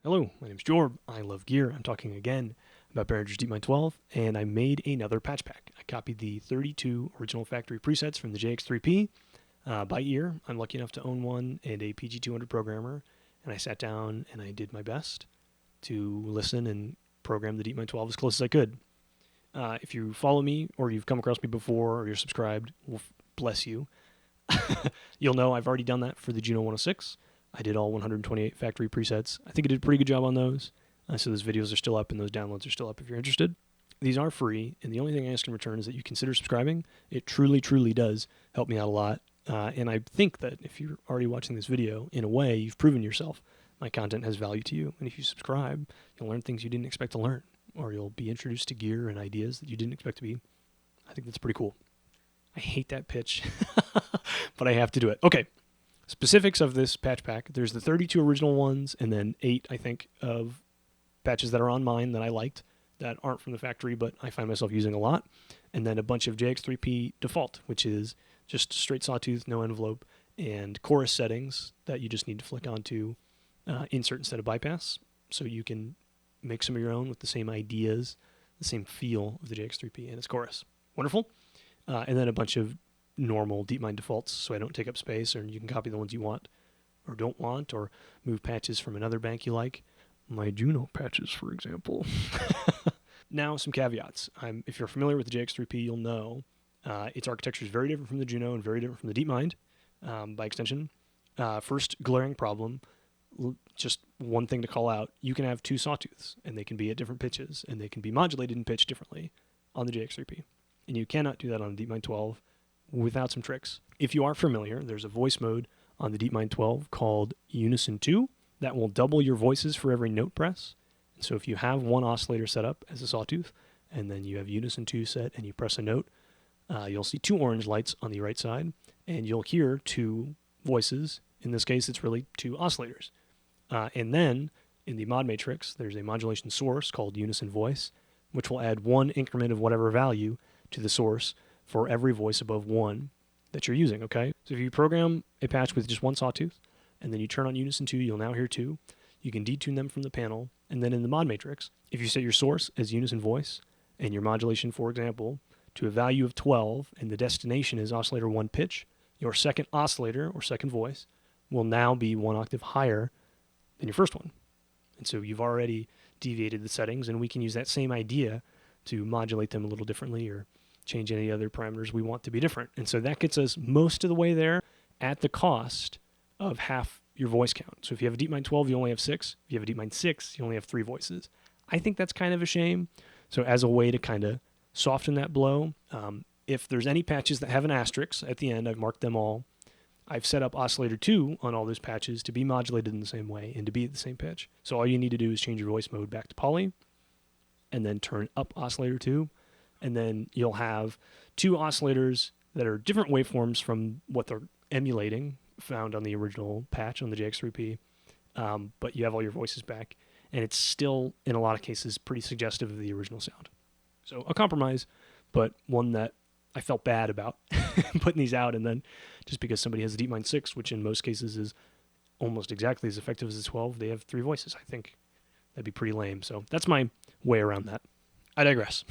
Hello, my name is Jorb. I love gear. I'm talking again about Behringer's Deepmind 12, and I made another patch pack. I copied the 32 original factory presets from the JX3P by ear. I'm lucky enough to own one and a PG200 programmer, and I sat down and I did my best to listen and program the Deepmind 12 as close as I could. If you follow me or you've come across me before or you're subscribed, well, bless you. You'll know I've already done that for the Juno 106. I did all 128 factory presets. I think I did a pretty good job on those. So those videos are still up and those downloads are still up if you're interested. These are free, and the only thing I ask in return is that you consider subscribing. It truly, truly does help me out a lot. And I think that if you're already watching this video, in a way, you've proven yourself. My content has value to you. And if you subscribe, you'll learn things you didn't expect to learn, or you'll be introduced to gear and ideas that you didn't expect to be. I think that's pretty cool. I hate that pitch, but I have to do it. Okay. Specifics of this patch pack. There's the 32 original ones and then 8, I think, of patches that are on mine that I liked that aren't from the factory, but I find myself using a lot. And then a bunch of JX3P default, which is just straight sawtooth, no envelope, and chorus settings that you just need to flick onto insert instead of bypass. So you can make some of your own with the same ideas, the same feel of the JX3P and its chorus. Wonderful. And then a bunch of normal Deepmind defaults, so I don't take up space, or you can copy the ones you want or don't want, or move patches from another bank you like. My Juno patches, for example. Now, some caveats. If you're familiar with the JX3P, you'll know its architecture is very different from the Juno and very different from the Deepmind by extension. First glaring problem, just one thing to call out, you can have two sawtooths, and they can be at different pitches, and they can be modulated and pitched differently on the JX3P. And you cannot do that on the Deepmind 12 without some tricks. If you are familiar, there's a voice mode on the Deepmind 12 called Unison 2 that will double your voices for every note press. And so if you have one oscillator set up as a sawtooth, and then you have Unison 2 set and you press a note, you'll see two orange lights on the right side, and you'll hear two voices. In this case, it's really two oscillators. And then in the mod matrix, there's a modulation source called Unison Voice, which will add one increment of whatever value to the source for every voice above 1 that you're using, okay? So if you program a patch with just one sawtooth, and then you turn on Unison 2, you'll now hear 2. You can detune them from the panel, and then in the mod matrix, if you set your source as Unison Voice, and your modulation, for example, to a value of 12, and the destination is oscillator 1 pitch, your second oscillator, or second voice, will now be 1 octave higher than your first one. And so you've already deviated the settings, and we can use that same idea to modulate them a little differently, or change any other parameters we want to be different. And so that gets us most of the way there at the cost of half your voice count. So if you have a Deepmind 12, you only have 6. If you have a Deepmind 6, you only have 3 voices. I think that's kind of a shame. So as a way to kind of soften that blow, if there's any patches that have an asterisk at the end, I've marked them all. I've set up oscillator 2 on all those patches to be modulated in the same way and to be at the same pitch. So all you need to do is change your voice mode back to poly, and then turn up oscillator 2, and then you'll have two oscillators that are different waveforms from what they're emulating, found on the original patch on the JX3P, but you have all your voices back, and it's still, in a lot of cases, pretty suggestive of the original sound. So a compromise, but one that I felt bad about putting these out, and then just because somebody has a Deepmind 6, which in most cases is almost exactly as effective as the 12, they have 3 voices. I think that'd be pretty lame. So that's my way around that. I digress.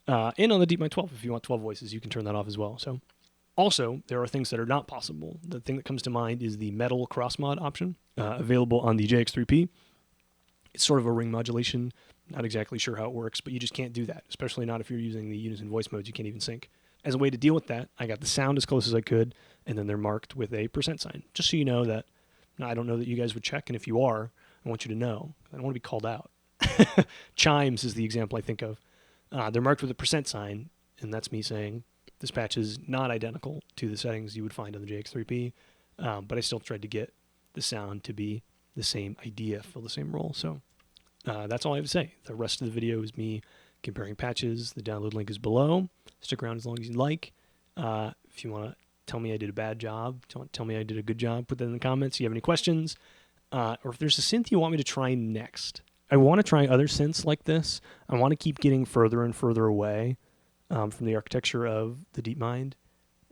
And on the Deepmind 12, if you want 12 voices, you can turn that off as well. So, also, there are things that are not possible. The thing that comes to mind is the metal cross-mod option, available on the JX3P. It's sort of a ring modulation. Not exactly sure how it works, but you just can't do that, especially not if you're using the Unison voice modes. You can't even sync. As a way to deal with that, I got the sound as close as I could, and then they're marked with a % sign, just so you know that. Now, I don't know that you guys would check, and if you are, I want you to know. I don't want to be called out. Chimes is the example I think of. They're marked with a % sign, and that's me saying this patch is not identical to the settings you would find on the JX3P, but I still tried to get the sound to be the same idea, fill the same role. So that's all I have to say. The rest of the video is me comparing patches. The download link is below. Stick around as long as you like. If you want to tell me I did a bad job, tell me I did a good job, put that in the comments. If you have any questions, or if there's a synth you want me to try next. I want to try other synths like this. I want to keep getting further and further away from the architecture of the Deepmind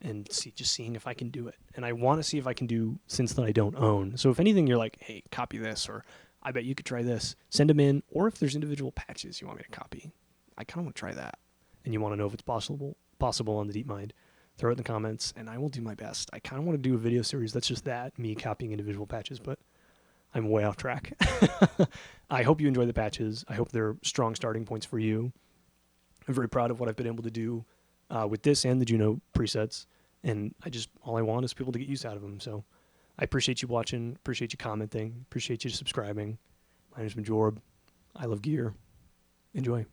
and seeing if I can do it. And I want to see if I can do synths that I don't own. So if anything, you're like, hey, copy this, or I bet you could try this, send them in. Or if there's individual patches you want me to copy, I kind of want to try that. And you want to know if it's possible on the Deepmind, throw it in the comments, and I will do my best. I kind of want to do a video series that's just that, me copying individual patches, but I'm way off track. I hope you enjoy the patches. I hope they're strong starting points for you. I'm very proud of what I've been able to do with this and the Juno presets, and all I want is people to get use out of them. So I appreciate you watching, appreciate you commenting, appreciate you subscribing. My name's been Jorb. I love gear. Enjoy.